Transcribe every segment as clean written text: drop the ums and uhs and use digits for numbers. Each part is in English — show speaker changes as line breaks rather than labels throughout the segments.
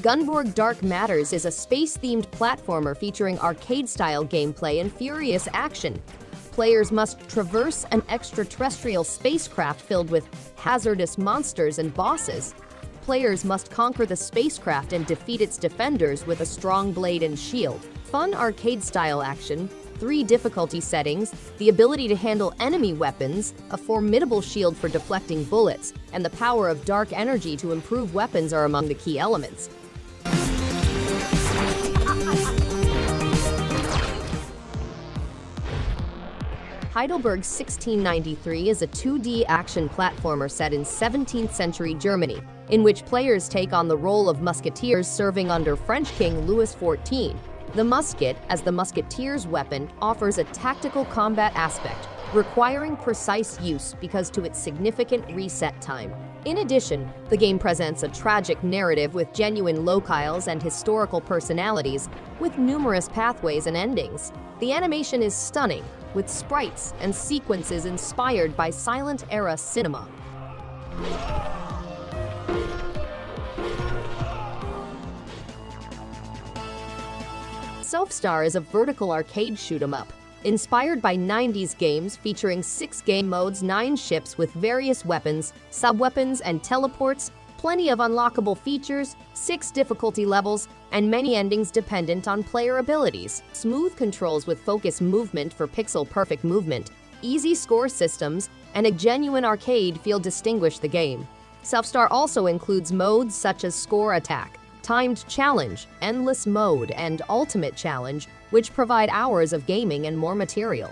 Gunborg Dark Matters is a space-themed platformer featuring arcade-style gameplay and furious action. Players must traverse an extraterrestrial spacecraft filled with hazardous monsters and bosses. Players must conquer the spacecraft and defeat its defenders with a strong blade and shield. Fun arcade-style action, 3 difficulty settings, the ability to handle enemy weapons, a formidable shield for deflecting bullets, and the power of dark energy to improve weapons are among the key elements. Heidelberg 1693 is a 2D action platformer set in 17th century Germany, in which players take on the role of musketeers serving under French King Louis XIV. The musket, as the musketeer's weapon, offers a tactical combat aspect, requiring precise use because to its significant reset time. In addition, the game presents a tragic narrative with genuine locales and historical personalities, with numerous pathways and endings. The animation is stunning, with sprites and sequences inspired by silent-era cinema. Sophstar is a vertical arcade shoot-'em-up, inspired by 90s games featuring 6 game modes, 9 ships with various weapons, sub-weapons, and teleports, plenty of unlockable features, 6 difficulty levels, and many endings dependent on player abilities. Smooth controls with focus movement for pixel-perfect movement, easy score systems, and a genuine arcade feel distinguish the game. Sophstar also includes modes such as Score Attack, Timed Challenge, Endless Mode, and Ultimate Challenge, which provide hours of gaming and more material.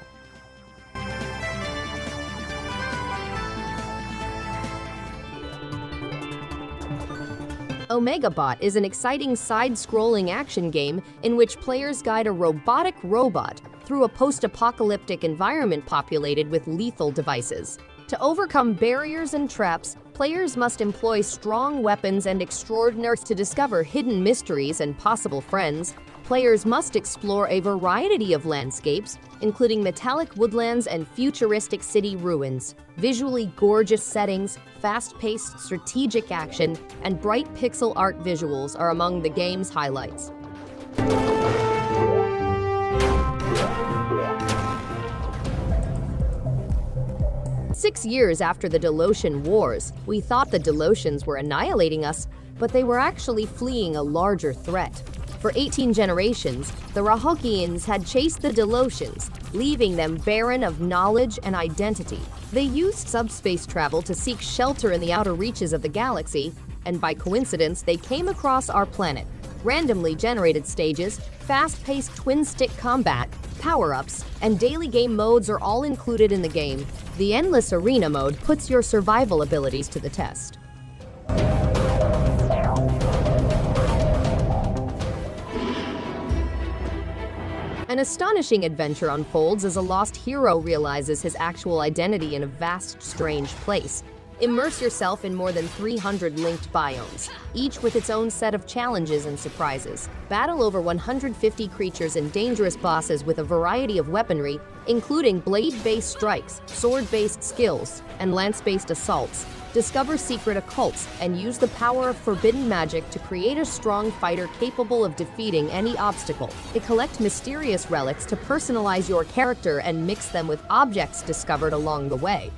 OmegaBot is an exciting side-scrolling action game in which players guide a robotic robot through a post-apocalyptic environment populated with lethal devices. To overcome barriers and traps, players must employ strong weapons and extraordinaires to discover hidden mysteries and possible friends. Players must explore a variety of landscapes, including metallic woodlands and futuristic city ruins. Visually gorgeous settings, fast-paced strategic action, and bright pixel art visuals are among the game's highlights. 6 years after the Delosian Wars, we thought the Delosians were annihilating us, but they were actually fleeing a larger threat. For 18 generations, the Rahulkians had chased the Delosians, leaving them barren of knowledge and identity. They used subspace travel to seek shelter in the outer reaches of the galaxy, and by coincidence, they came across our planet. Randomly generated stages, fast-paced twin-stick combat, power-ups, and daily game modes are all included in the game. The Endless Arena mode puts your survival abilities to the test. An astonishing adventure unfolds as a lost hero realizes his actual identity in a vast, strange place. Immerse yourself in more than 300 linked biomes, each with its own set of challenges and surprises. Battle over 150 creatures and dangerous bosses with a variety of weaponry, including blade-based strikes, sword-based skills, and lance-based assaults. Discover secret occults and use the power of forbidden magic to create a strong fighter capable of defeating any obstacle. Collect mysterious relics to personalize your character and mix them with objects discovered along the way.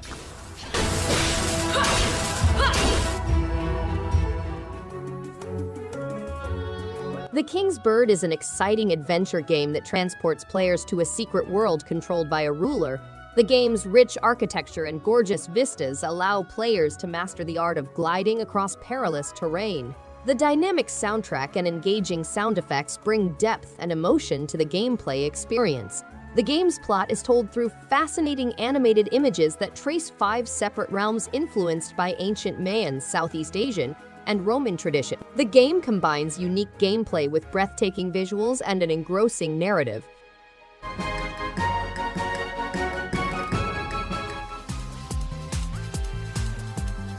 The King's Bird is an exciting adventure game that transports players to a secret world controlled by a ruler. The game's rich architecture and gorgeous vistas allow players to master the art of gliding across perilous terrain. The dynamic soundtrack and engaging sound effects bring depth and emotion to the gameplay experience. The game's plot is told through fascinating animated images that trace 5 separate realms influenced by ancient Mayan, Southeast Asian, and Roman tradition. The game combines unique gameplay with breathtaking visuals and an engrossing narrative.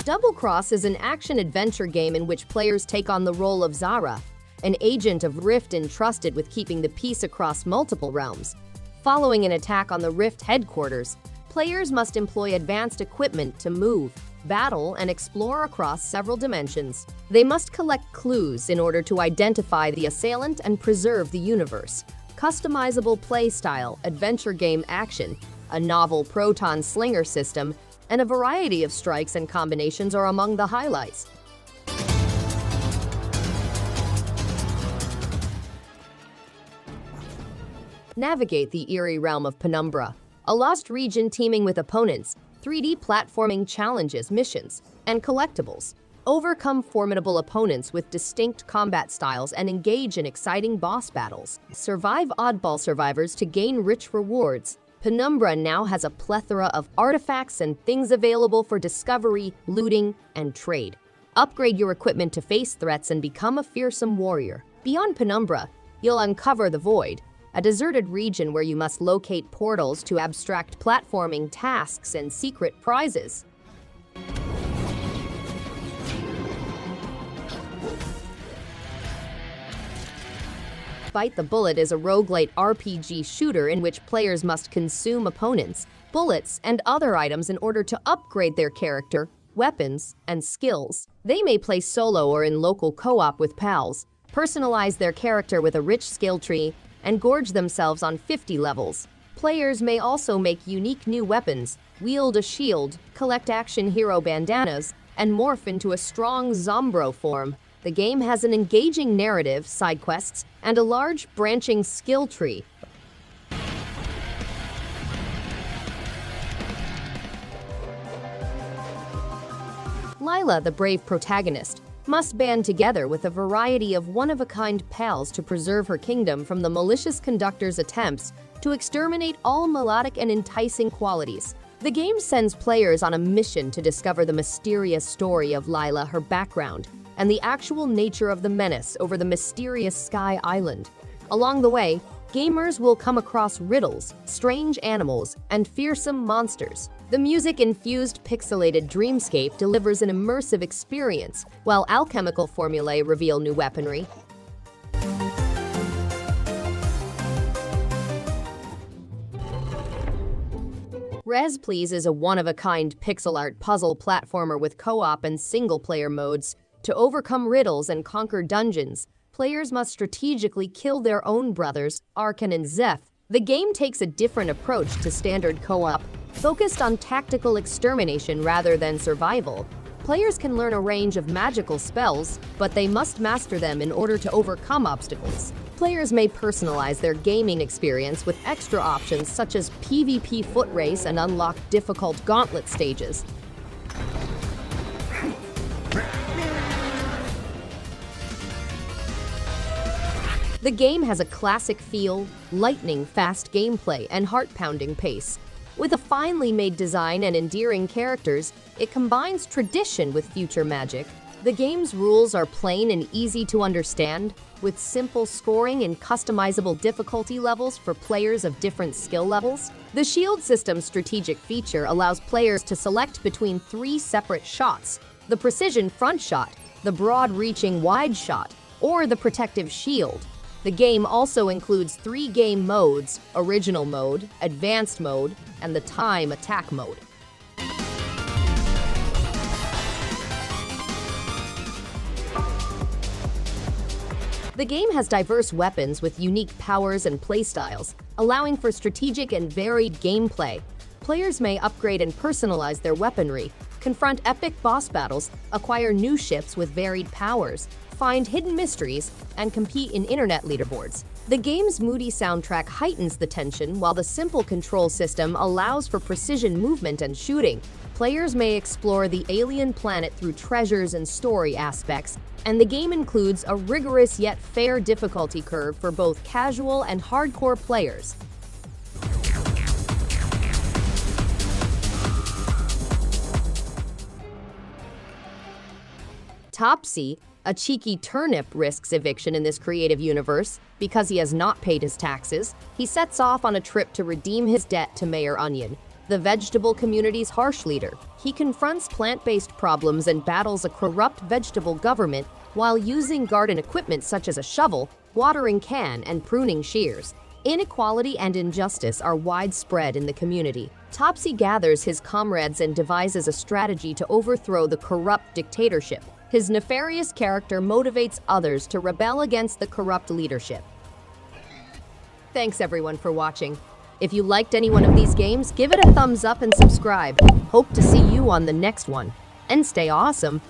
Double Cross is an action-adventure game in which players take on the role of Zara, an agent of Rift entrusted with keeping the peace across multiple realms. Following an attack on the Rift headquarters, players must employ advanced equipment to move, battle, and explore across several dimensions. They must collect clues in order to identify the assailant and preserve the universe. Customizable playstyle, adventure game action, a novel proton slinger system, and a variety of strikes and combinations are among the highlights. Navigate the eerie realm of Penumbra, a lost region teeming with opponents, 3D platforming challenges, missions, and collectibles. Overcome formidable opponents with distinct combat styles and engage in exciting boss battles. Survive oddball survivors to gain rich rewards. Penumbra now has a plethora of artifacts and things available for discovery, looting, and trade. Upgrade your equipment to face threats and become a fearsome warrior. Beyond Penumbra, you'll uncover the Void, a deserted region where you must locate portals to abstract platforming tasks and secret prizes. Bite the Bullet is a roguelite RPG shooter in which players must consume opponents, bullets, and other items in order to upgrade their character, weapons, and skills. They may play solo or in local co-op with pals, personalize their character with a rich skill tree, and gorge themselves on 50 levels. Players may also make unique new weapons, wield a shield, collect action hero bandanas, and morph into a strong Zombro form. The game has an engaging narrative, side quests, and a large, branching skill tree. Lila, the brave protagonist, must band together with a variety of one-of-a-kind pals to preserve her kingdom from the malicious conductor's attempts to exterminate all melodic and enticing qualities. The game sends players on a mission to discover the mysterious story of Lila, her background, and the actual nature of the menace over the mysterious Sky Island. Along the way, gamers will come across riddles, strange animals, and fearsome monsters. The music-infused pixelated dreamscape delivers an immersive experience, while alchemical formulae reveal new weaponry. Res Please is a one-of-a-kind pixel art puzzle platformer with co-op and single-player modes. To overcome riddles and conquer dungeons, players must strategically kill their own brothers, Arkan and Zeph. The game takes a different approach to standard co-op, focused on tactical extermination rather than survival. Players can learn a range of magical spells, but they must master them in order to overcome obstacles. Players may personalize their gaming experience with extra options such as PvP foot race and unlock difficult gauntlet stages. The game has a classic feel, lightning-fast gameplay, and heart-pounding pace. With a finely made design and endearing characters, it combines tradition with future magic. The game's rules are plain and easy to understand, with simple scoring and customizable difficulty levels for players of different skill levels. The shield system's strategic feature allows players to select between 3 separate shots: the precision front shot, the broad-reaching wide shot, or the protective shield. The game also includes 3 game modes: Original Mode, Advanced Mode, and the Time Attack Mode. The game has diverse weapons with unique powers and playstyles, allowing for strategic and varied gameplay. Players may upgrade and personalize their weaponry, confront epic boss battles, acquire new ships with varied powers, find hidden mysteries, and compete in internet leaderboards. The game's moody soundtrack heightens the tension, while the simple control system allows for precision movement and shooting. Players may explore the alien planet through treasures and story aspects, and the game includes a rigorous yet fair difficulty curve for both casual and hardcore players. Topsy, a cheeky turnip, risks eviction in this creative universe. Because he has not paid his taxes, he sets off on a trip to redeem his debt to Mayor Onion, the vegetable community's harsh leader. He confronts plant-based problems and battles a corrupt vegetable government while using garden equipment such as a shovel, watering can, and pruning shears. Inequality and injustice are widespread in the community. Topsy gathers his comrades and devises a strategy to overthrow the corrupt dictatorship. His nefarious character motivates others to rebel against the corrupt leadership. Thanks everyone for watching. If you liked any one of these games, give it a thumbs up and subscribe. Hope to see you on the next one. And stay awesome!